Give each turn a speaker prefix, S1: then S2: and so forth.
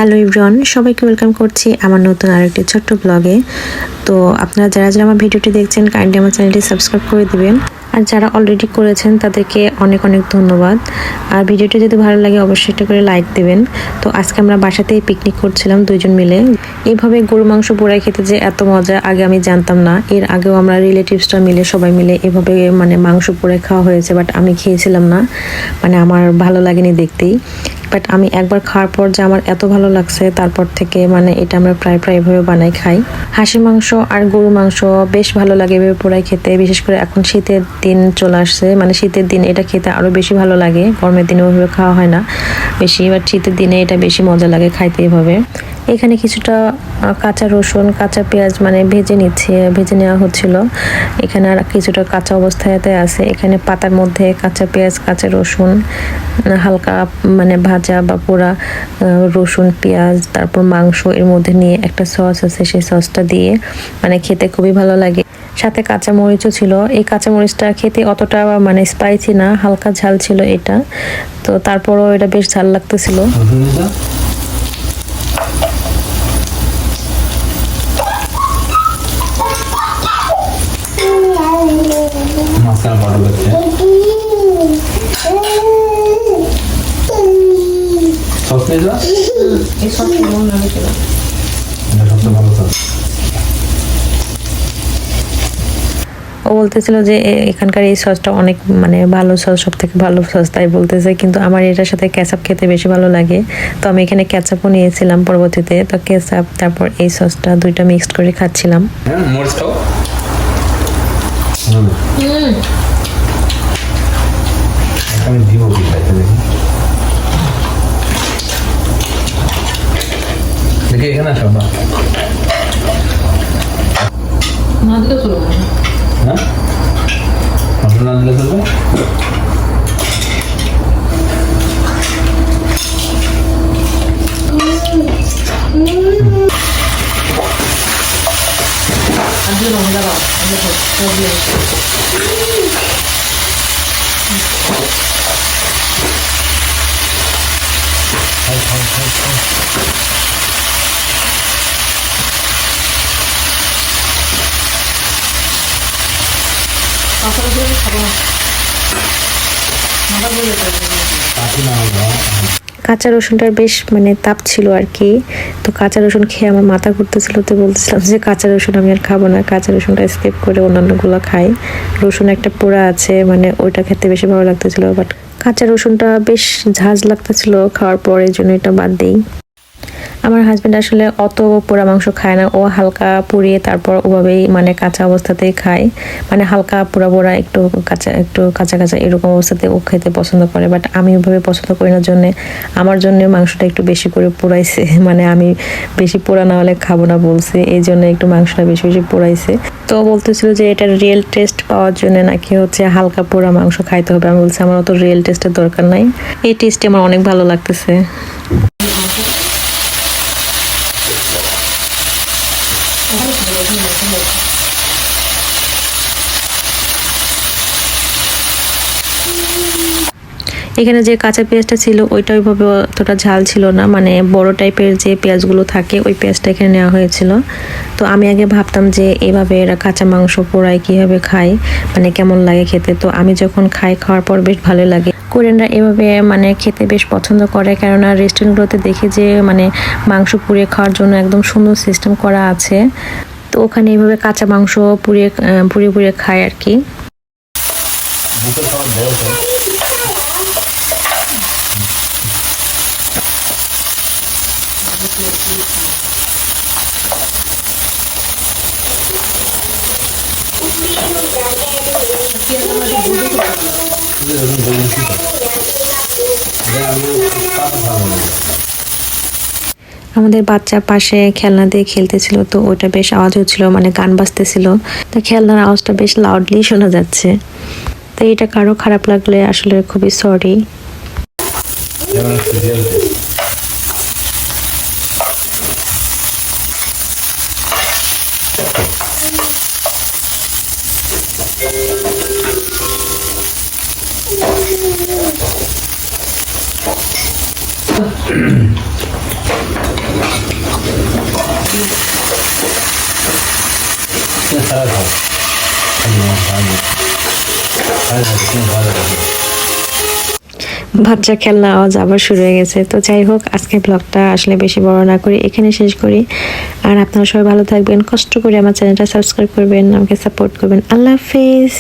S1: Hello everyone, সবাইকে welcome করছি আমার নতুন আরেকটি ছোট্ট ব্লগে। তো আপনারা যারা যারা আমার ভিডিওটি দেখছেন কাইন্ডলি আমার চ্যানেলটি সাবস্ক্রাইব করে দিবেন, আর যারা অলরেডি করেছেন তাদেরকে অনেক অনেক ধন্যবাদ। আর ভিডিওটি যদি ভালো লাগে অবশ্যই একটা করে লাইক দিবেন। তো আজকে আমরা বাসাতেই পিকনিক করছিলাম দুইজন মিলে। এইভাবে গরু মাংস পোড়াই খেতে যে এত মজা আগে আমি জানতাম না। এর আগেও আমরা রিলেটিভসরা মিলে সবাই মিলে এভাবে মাংস পোড়াই খাওয়া হয়েছে, বাট আমি খেয়েছিলাম না, আমার ভালো লাগেনি দেখতেই। বাট আমি একবার খাওয়ার পর যে আমার এত ভালো লাগছে, তারপর থেকে এটা আমরা প্রায় এভাবে বানাই খাই। হাঁসের মাংস আর গরু মাংস বেশ ভালো লাগে এভাবে পোড়াই খেতে, বিশেষ করে এখন শীতের দিন চলে আসছে। শীতের দিন এটা খেতে আরো বেশি ভালো লাগে। গরমের দিনে ওইভাবে খাওয়া হয় না বেশি, বাট শীতের দিনে এটা বেশি মজা লাগে খাইতে এভাবে। এখানে কিছুটা কাঁচা রসুন কাঁচা পেঁয়াজ ভেজে নেওয়া হচ্ছিল। এখানে আর কিছুটা কাঁচা অবস্থাতে আছে। এখানে পাতার মধ্যে কাঁচা পেঁয়াজ কাঁচা রসুন হালকা ভাজা বা পোড়া রসুন পেঁয়াজ, তারপর মাংস এর মধ্যে নিয়ে একটা সস আছে, সেই সসটা দিয়ে খেতে খুবই ভালো লাগে। সাথে কাঁচা মরিচও ছিল। এই কাঁচা মরিচটা খেতে অতটা স্পাইসি না, হালকা ঝাল ছিল এটা। তো তারপরও এটা বেশ ঝাল লাগতেছিল। ও বলতেছিল যে এখানকার এই সসটা অনেক ভালো সস, সব থেকে ভালো সস তাই বলতেছে, কিন্তু আমার এটার সাথে ক্যাচাপ খেতে বেশি ভালো লাগে। তো আমি এখানে ক্যাচাপও নিয়েছিলাম পরবর্তীতে। তো ক্যাচাপ তারপর এই সসটা দুইটা মিক্সড করে খাচ্ছিলাম।
S2: আমি দিব কি খাইতে দেখি দেখি এখানে আসো না
S3: দিলে চলবে।
S2: হ্যাঁ মাংস না দিলে চলবে।
S1: কাঁচা রসুনটার বেশ তাপ ছিল আর কি। তো কাঁচা রসুন খেয়ে আমার মাথা ঘুরতেছিল, তো বলতেছিলাম যে কাঁচা রসুন আমি আর খাবো না, কাঁচা রসুনটা স্কিপ করে অন্যান্যগুলো খাই। রসুন একটা পোড়া আছে, ওইটা খেতে বেশি ভালো লাগতেছিল, বাট কাঁচা রসুনটা বেশ ঝাঁজ লাগতেছিল খাওয়ার পর, এই জন্য এটা বাদ দিই। আমার হাজবেন্ড আসলে অত পোড়া মাংস খায় না, ও হালকা পুড়িয়ে তারপর ওভাবেই কাঁচা অবস্থাতেই খায়। হালকা পোড়া একটু কাঁচা এরকম অবস্থাতে ও খেতে পছন্দ করে। বাট আমি ওভাবে পছন্দ করি না, জন্য আমার জন্য মাংসটা একটু বেশি করে পোড়াইছে। আমি বেশি পোড়া না হলে খাবো না বলছে, এই জন্য একটু মাংসটা বেশি বেশি পোড়াইছে। তো বলতেছিল যে এটার রিয়েল টেস্ট পাওয়ার জন্য নাকি হালকা পোড়া মাংস খাইতে হবে। আমি বলছি আমার অত রিয়েল টেস্টের দরকার নাই, এই টেস্টে আমার অনেক ভালো লাগতেছে। এখানে যে কাঁচা পেঁয়াজটা ছিল ওইটা ওইভাবে অতটা ঝাল ছিল না, বড় টাইপের যে পেঁয়াজগুলো থাকে ওই পেঁয়াজটা এখানে নেওয়া হয়েছিল। তো আমি আগে ভাবতাম যে এভাবে এরা কাঁচা মাংস পোড়ায় কীভাবে খায়, কেমন লাগে খেতে। তো আমি যখন খাওয়ার পর বেশ ভালো লাগে। কোরিয়ানরা এভাবে খেতে বেশ পছন্দ করে, কেননা রেস্টুরেন্টগুলোতে দেখি যে মাংস পুড়িয়ে খাওয়ার জন্য একদম সুন্দর সিস্টেম করা আছে। তো ওখানে এইভাবে কাঁচা মাংস পুড়িয়ে খায় আর কি। আমাদের বাচ্চা পাশে খেলনা দিয়ে খেলতেছিল, তো ওইটা বেশ আওয়াজ হচ্ছিল, গান বাজতেছিল। তো খেলনার আওয়াজটা বেশ লাউডলি শোনা যাচ্ছে। তো এটা কারো খারাপ লাগলে আসলে খুবই সরি।
S2: ভালো খাও ভালো খাও
S1: বাচ্চা খেলনা আওয়াজ আবার শুরু হয়ে গেছে। তো যাই হোক, আজকে ব্লগটা আসলে বেশি বড় না করে এখানে শেষ করি। আর আপনারা সবাই ভালো থাকবেন, কষ্ট করে আমার চ্যানেলটা সাবস্ক্রাইব করবেন, আমাকে সাপোর্ট করবেন। আল্লাহ হাফিজ।